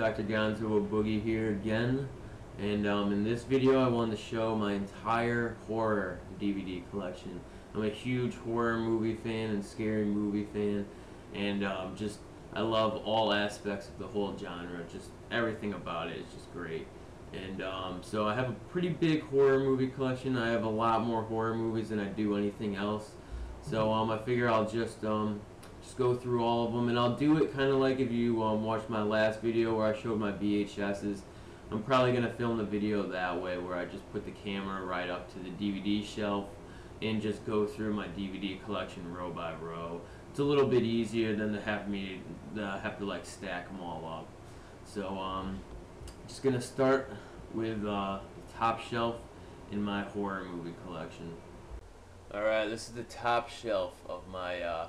Dr. Gonzo Boogie here again, and in this video I wanted to show my entire horror DVD collection. I'm a huge horror movie fan and scary movie fan, and I love all aspects of the whole genre. Just everything about it is just great. And so I have a pretty big horror movie collection. I have a lot more horror movies than I do anything else. So I figure I'll just go through all of them, and I'll do it kind of like if you watched my last video where I showed my VHSs. I'm probably going to film the video that way, where I just put the camera right up to the DVD shelf and just go through my DVD collection row by row. It's a little bit easier than to have to like stack them all up. So just going to start with the top shelf in my horror movie collection. Alright, this is the top shelf of my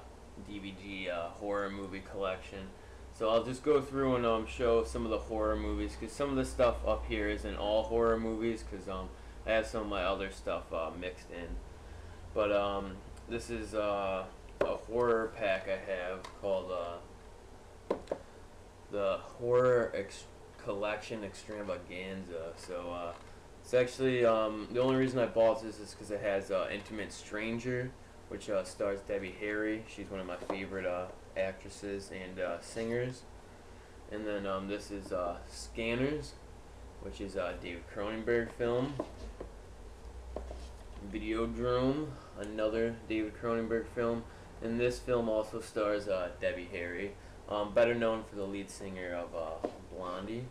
DVD horror movie collection. So I'll just go through and show some of the horror movies, because some of the stuff up here isn't all horror movies, because I have some of my other stuff mixed in. But this is a horror pack I have called the Horror Collection Extravaganza. So it's actually the only reason I bought this is because it has Intimate Stranger, which stars Debbie Harry. She's one of my favorite actresses and singers. And then this is Scanners, which is a David Cronenberg film. Videodrome, another David Cronenberg film. And this film also stars Debbie Harry, better known for the lead singer of Blondie.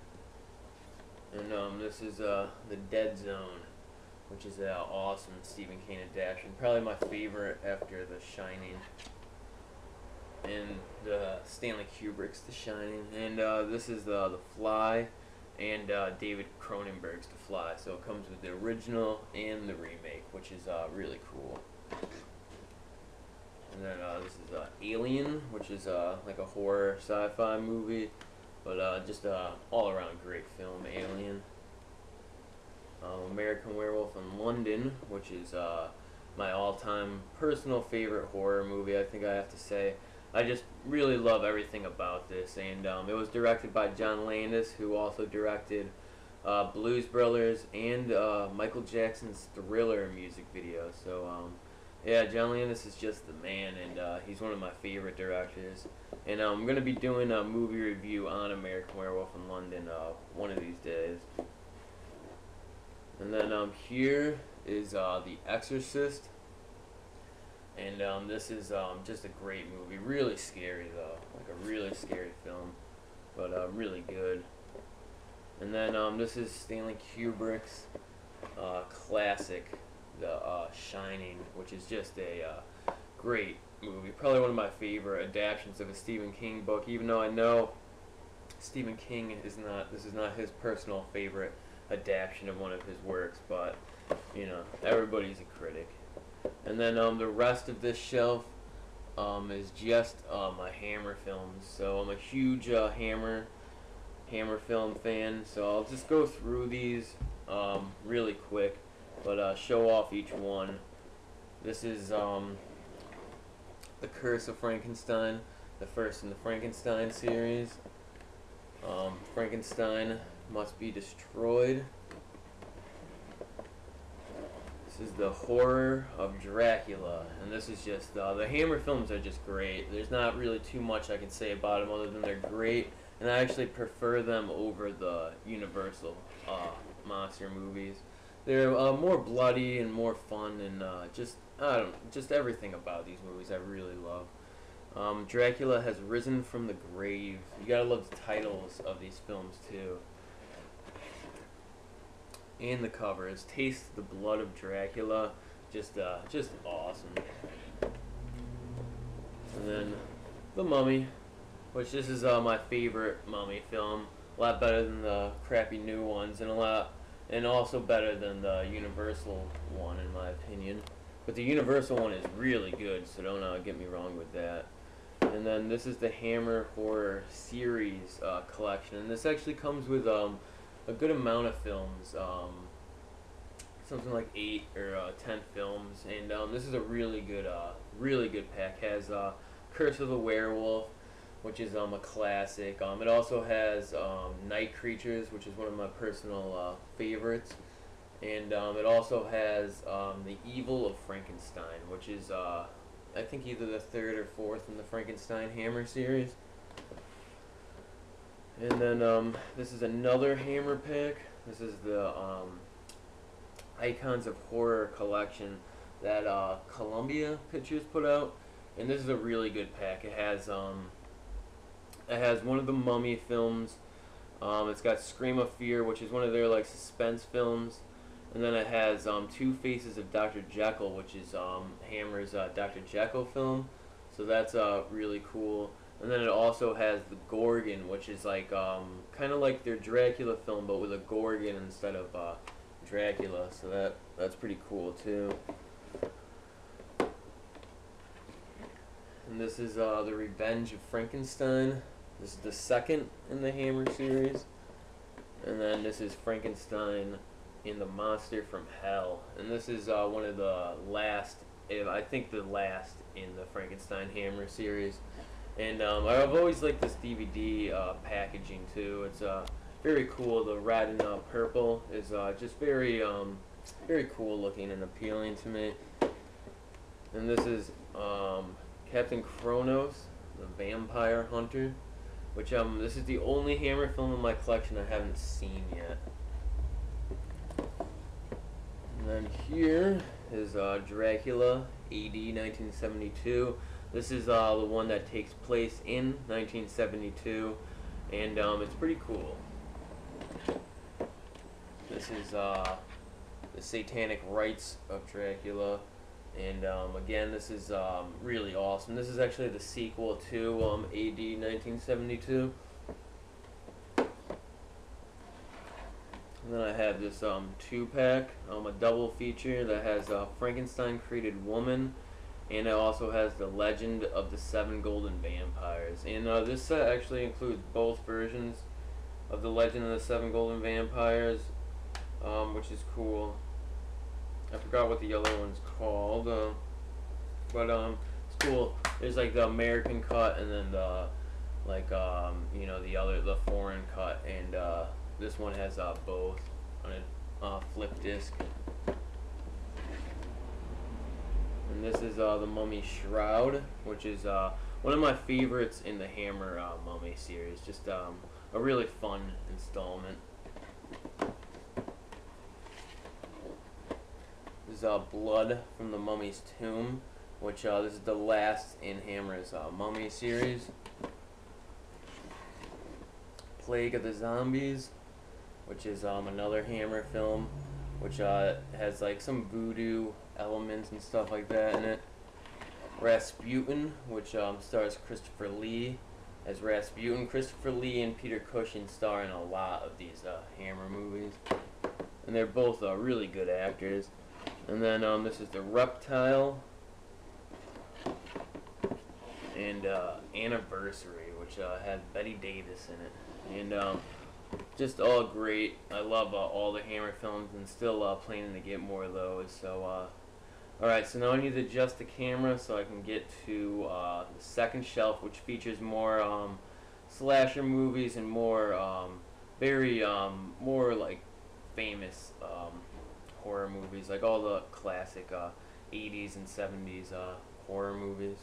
And this is The Dead Zone, which is an awesome Stephen King adaptation. Probably my favorite after The Shining and Stanley Kubrick's The Shining. And this is The Fly and David Cronenberg's The Fly. So it comes with the original and the remake, which is really cool. And then this is Alien, which is like a horror sci-fi movie, but just all-around great film, Alien. American Werewolf in London, which is my all-time personal favorite horror movie, I think I have to say. I just really love everything about this, and it was directed by John Landis, who also directed Blues Brothers and Michael Jackson's Thriller music video. So yeah, John Landis is just the man, and he's one of my favorite directors. And I'm going to be doing a movie review on American Werewolf in London one of these days. And then here is The Exorcist, and this is just a great movie. Really scary though, like a really scary film, but really good. And then this is Stanley Kubrick's classic, The Shining, which is just a great movie. Probably one of my favorite adaptations of a Stephen King book, even though I know Stephen King this is not his personal favorite adaptation of one of his works, but you know, everybody's a critic. And then the rest of this shelf is just my Hammer films. So I'm a huge Hammer film fan, so I'll just go through these really quick, but show off each one. This is The Curse of Frankenstein, the first in the Frankenstein series. Frankenstein Must Be Destroyed. This is The Horror of Dracula, and this is just the Hammer films are just great. There's not really too much I can say about them other than they're great, and I actually prefer them over the Universal monster movies. They're more bloody and more fun, and just everything about these movies I really love. Dracula Has Risen from the Grave. You gotta love the titles of these films too. And the cover is Taste the Blood of Dracula. Just awesome. And then The Mummy, which this is my favorite Mummy film. A lot better than the crappy new ones, and also better than the Universal one in my opinion. But the Universal one is really good, so don't get me wrong with that. And then this is the Hammer Horror Series collection, and this actually comes with a good amount of films, something like 8 or 10 films, and this is a really good pack. Has Curse of the Werewolf, which is a classic. It also has Night Creatures, which is one of my personal favorites. And it also has The Evil of Frankenstein, which is, I think, either the third or fourth in the Frankenstein Hammer series. And then this is another Hammer pick. This is the Icons of Horror collection that Columbia Pictures put out. And this is a really good pack. It has one of the Mummy films. It's got Scream of Fear, which is one of their like suspense films. And then it has Two Faces of Dr. Jekyll, which is Hammer's Dr. Jekyll film. So that's really cool. And then it also has the Gorgon, which is like kind of like their Dracula film, but with a Gorgon instead of Dracula. So that's pretty cool too. And this is The Revenge of Frankenstein. This is the second in the Hammer series. And then this is Frankenstein in the Monster from Hell. And this is one of the last, I think the last in the Frankenstein Hammer series. And I've always liked this DVD packaging too. It's very cool. The red and purple is just very cool looking and appealing to me. And this is Captain Kronos, the Vampire Hunter, which this is the only Hammer film in my collection I haven't seen yet. And then here is Dracula, AD 1972. This is the one that takes place in 1972, and it's pretty cool. This is the Satanic Rites of Dracula, and again, this is really awesome. This is actually the sequel to AD 1972. And then I have this 2-pack, a double feature that has Frankenstein Created Woman, and it also has The Legend of the Seven Golden Vampires. And this set actually includes both versions of The Legend of the Seven Golden Vampires, which is cool. I forgot what the other one's called, but it's cool. There's like the American cut, and then the you know, the foreign cut, and this one has both on a flip disc. And this is the Mummy Shroud, which is one of my favorites in the Hammer Mummy series. Just a really fun installment. This is Blood from the Mummy's Tomb, which this is the last in Hammer's Mummy series. Plague of the Zombies, which is another Hammer film, which has like some voodoo elements and stuff like that in it. Rasputin, which stars Christopher Lee as Rasputin. Christopher Lee and Peter Cushing star in a lot of these Hammer movies, and they're both really good actors. And then this is The Reptile, and Anniversary, which had Bette Davis in it, and just all great. I love all the Hammer films, and still planning to get more of those. So alright, so now I need to adjust the camera so I can get to the second shelf, which features more slasher movies and more very more like famous horror movies, like all the classic 80s and 70s horror movies.